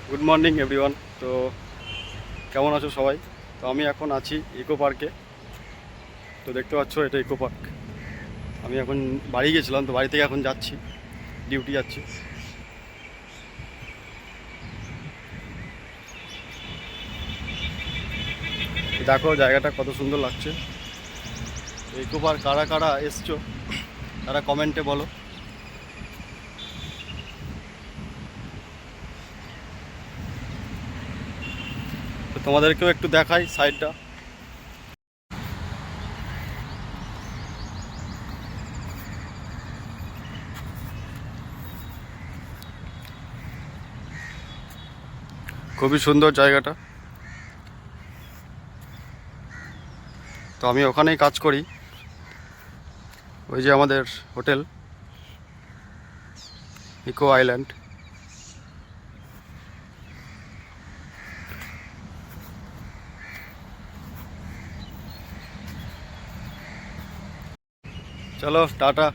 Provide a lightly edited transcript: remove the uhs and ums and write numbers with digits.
Good morning everyone. তো কেমন আছো সবাই? তো আমি এখন আছি ইকো পার্কে। তো দেখতে পাচ্ছ এটা ইকো পার্ক। আমি এখন বাড়ি গেছিলাম, তো বাড়ি থেকে এখন যাচ্ছি, ডিউটি যাচ্ছি। দেখো জায়গাটা কত সুন্দর লাগছে। ইকো পার্ক কারা কারা এসছো তারা কমেন্টে বলো। তো তোমাদেরকেও একটু দেখাই সাইডটা। খুবই সুন্দর জায়গাটা। তো আমি ওখানেই কাজ করি, ওই যে আমাদের হোটেল ইকো আইল্যান্ড। চলো টাটা।